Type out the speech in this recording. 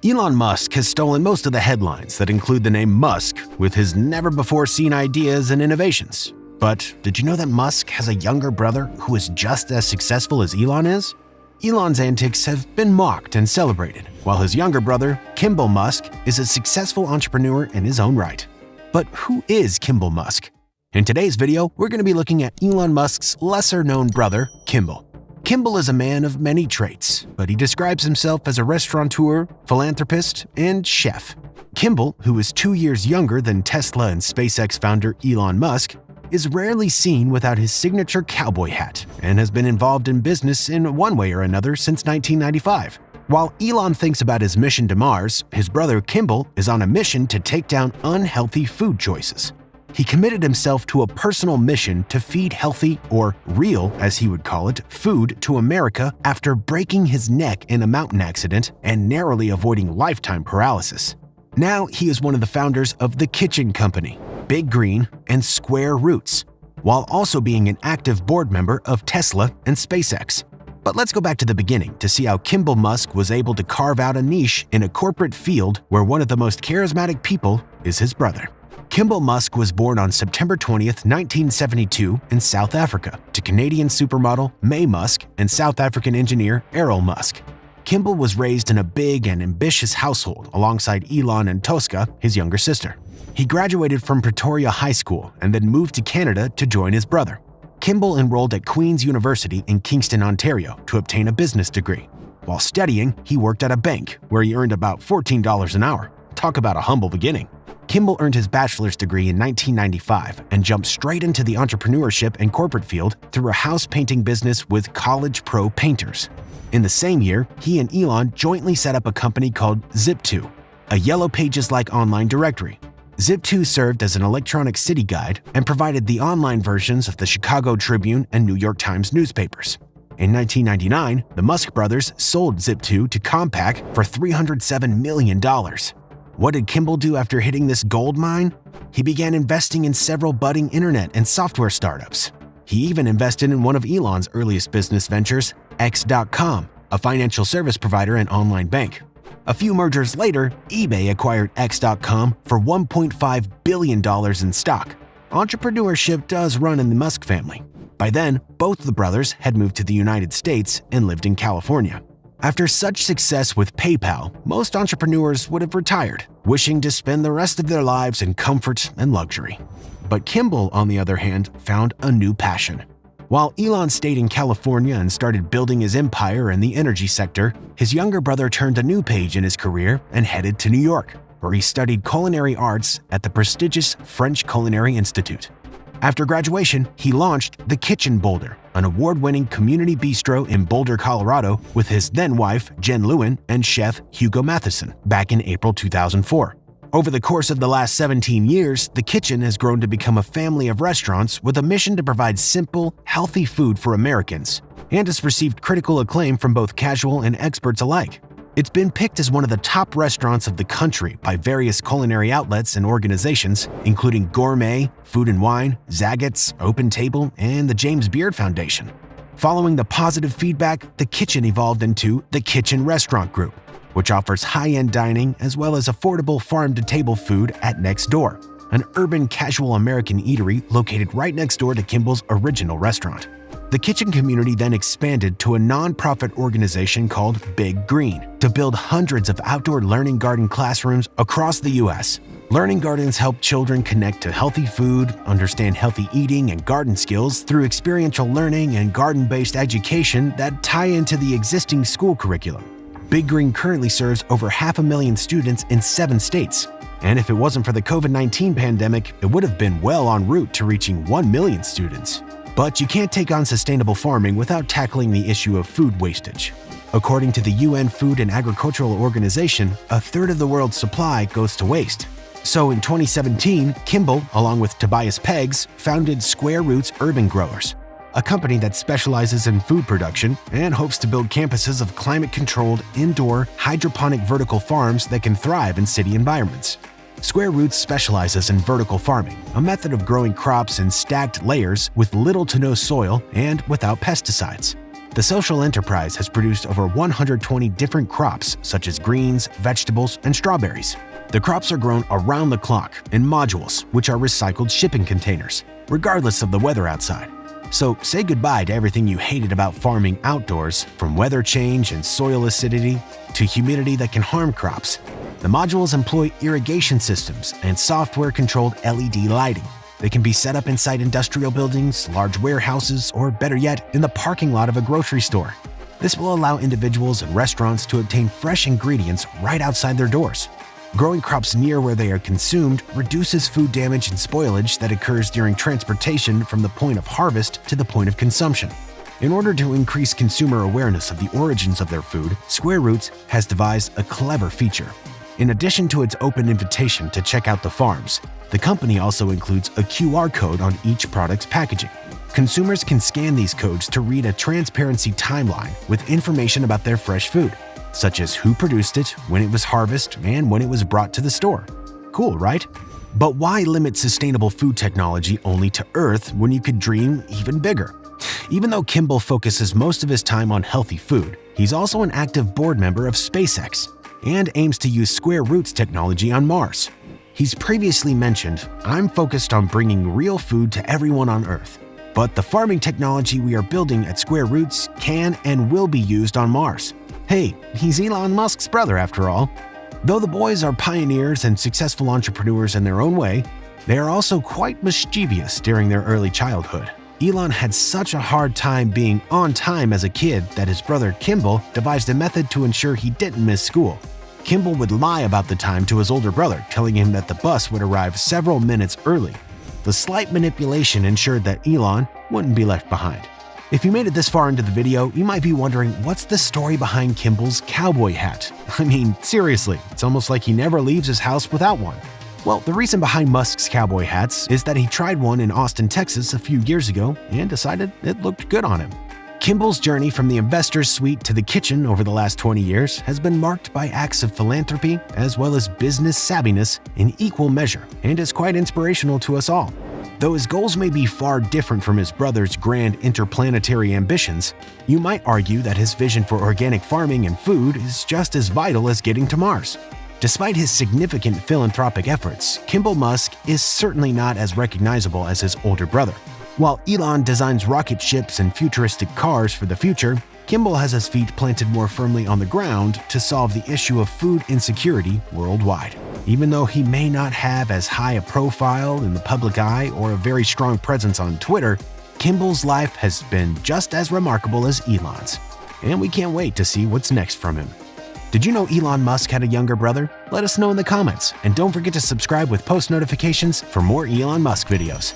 Elon Musk has stolen most of the headlines that include the name Musk with his never-before-seen ideas and innovations. But did you know that Musk has a younger brother who is just as successful as Elon is? Elon's antics have been mocked and celebrated, while his younger brother, Kimbal Musk, is a successful entrepreneur in his own right. But who is Kimbal Musk? In today's video, we're going to be looking at Elon Musk's lesser-known brother, Kimbal. Kimbal is a man of many traits, but he describes himself as a restaurateur, philanthropist, and chef. Kimbal, who is 2 years younger than Tesla and SpaceX founder Elon Musk, is rarely seen without his signature cowboy hat and has been involved in business in one way or another since 1995. While Elon thinks about his mission to Mars, his brother Kimbal is on a mission to take down unhealthy food choices. He committed himself to a personal mission to feed healthy, or real as he would call it, food to America after breaking his neck in a mountain accident and narrowly avoiding lifetime paralysis. Now he is one of the founders of The Kitchen Company, Big Green, and Square Roots, while also being an active board member of Tesla and SpaceX. But let's go back to the beginning to see how Kimbal Musk was able to carve out a niche in a corporate field where one of the most charismatic people is his brother. Kimbal Musk was born on September 20, 1972 in South Africa to Canadian supermodel Mae Musk and South African engineer Errol Musk. Kimbal was raised in a big and ambitious household alongside Elon and Tosca, his younger sister. He graduated from Pretoria High School and then moved to Canada to join his brother. Kimbal enrolled at Queen's University in Kingston, Ontario to obtain a business degree. While studying, he worked at a bank where he earned about $14 an hour. Talk about a humble beginning. Kimbal earned his bachelor's degree in 1995 and jumped straight into the entrepreneurship and corporate field through a house painting business with College Pro Painters. In the same year, he and Elon jointly set up a company called Zip2, a Yellow Pages-like online directory. Zip2 served as an electronic city guide and provided the online versions of the Chicago Tribune and New York Times newspapers. In 1999, the Musk brothers sold Zip2 to Compaq for $307 million. What did Kimbal do after hitting this gold mine? He began investing in several budding internet and software startups. He even invested in one of Elon's earliest business ventures, X.com, a financial service provider and online bank. A few mergers later, eBay acquired X.com for $1.5 billion in stock. Entrepreneurship does run in the Musk family. By then, both the brothers had moved to the United States and lived in California. After such success with PayPal, most entrepreneurs would have retired, wishing to spend the rest of their lives in comfort and luxury. But Kimbal, on the other hand, found a new passion. While Elon stayed in California and started building his empire in the energy sector, his younger brother turned a new page in his career and headed to New York, where he studied culinary arts at the prestigious French Culinary Institute. After graduation, he launched The Kitchen Boulder, an award-winning community bistro in Boulder, Colorado, with his then-wife, Jen Lewin, and chef Hugo Matheson, back in April 2004. Over the course of the last 17 years, The Kitchen has grown to become a family of restaurants with a mission to provide simple, healthy food for Americans, and has received critical acclaim from both casual and experts alike. It's been picked as one of the top restaurants of the country by various culinary outlets and organizations, including Gourmet, Food and Wine, Zagat's, Open Table, and the James Beard Foundation. Following the positive feedback, The Kitchen evolved into the Kitchen Restaurant Group, which offers high-end dining as well as affordable farm-to-table food at Next Door, an urban casual American eatery located right next door to Kimbal's original restaurant. The kitchen community then expanded to a nonprofit organization called Big Green to build hundreds of outdoor learning garden classrooms across the U.S. Learning gardens help children connect to healthy food, understand healthy eating and garden skills through experiential learning and garden-based education that tie into the existing school curriculum. Big Green currently serves over 500,000 students in 7 states. And if it wasn't for the COVID-19 pandemic, it would have been well en route to reaching 1 million students. But you can't take on sustainable farming without tackling the issue of food wastage. According to the UN Food and Agricultural Organization, a third of the world's supply goes to waste. So in 2017, Kimbal, along with Tobias Peggs, founded Square Roots Urban Growers, a company that specializes in food production and hopes to build campuses of climate-controlled, indoor, hydroponic vertical farms that can thrive in city environments. Square Roots specializes in vertical farming, a method of growing crops in stacked layers with little to no soil and without pesticides. The social enterprise has produced over 120 different crops such as greens, vegetables, and strawberries. The crops are grown around the clock in modules, which are recycled shipping containers, regardless of the weather outside. So say goodbye to everything you hated about farming outdoors, from weather change and soil acidity to humidity that can harm crops. The modules employ irrigation systems and software-controlled LED lighting. They can be set up inside industrial buildings, large warehouses, or better yet, in the parking lot of a grocery store. This will allow individuals and restaurants to obtain fresh ingredients right outside their doors. Growing crops near where they are consumed reduces food damage and spoilage that occurs during transportation from the point of harvest to the point of consumption. In order to increase consumer awareness of the origins of their food, Square Roots has devised a clever feature. In addition to its open invitation to check out the farms, the company also includes a QR code on each product's packaging. Consumers can scan these codes to read a transparency timeline with information about their fresh food, such as who produced it, when it was harvested, and when it was brought to the store. Cool, right? But why limit sustainable food technology only to Earth when you could dream even bigger? Even though Kimbal focuses most of his time on healthy food, he's also an active board member of SpaceX and aims to use Square Roots technology on Mars. He's previously mentioned, "I'm focused on bringing real food to everyone on Earth, but the farming technology we are building at Square Roots can and will be used on Mars." Hey, he's Elon Musk's brother after all. Though the boys are pioneers and successful entrepreneurs in their own way, they are also quite mischievous during their early childhood. Elon had such a hard time being on time as a kid that his brother Kimbal devised a method to ensure he didn't miss school. Kimbal would lie about the time to his older brother, telling him that the bus would arrive several minutes early. The slight manipulation ensured that Elon wouldn't be left behind. If you made it this far into the video, you might be wondering, what's the story behind Kimbal's cowboy hat? I mean, seriously, it's almost like he never leaves his house without one. Well, the reason behind Musk's cowboy hats is that he tried one in Austin, Texas a few years ago and decided it looked good on him. Kimbal's journey from the investor's suite to the kitchen over the last 20 years has been marked by acts of philanthropy as well as business savviness in equal measure and is quite inspirational to us all. Though his goals may be far different from his brother's grand interplanetary ambitions, you might argue that his vision for organic farming and food is just as vital as getting to Mars. Despite his significant philanthropic efforts, Kimbal Musk is certainly not as recognizable as his older brother. While Elon designs rocket ships and futuristic cars for the future, Kimbal has his feet planted more firmly on the ground to solve the issue of food insecurity worldwide. Even though he may not have as high a profile in the public eye or a very strong presence on Twitter, Kimbal's life has been just as remarkable as Elon's. And we can't wait to see what's next from him. Did you know Elon Musk had a younger brother? Let us know in the comments, and don't forget to subscribe with post notifications for more Elon Musk videos.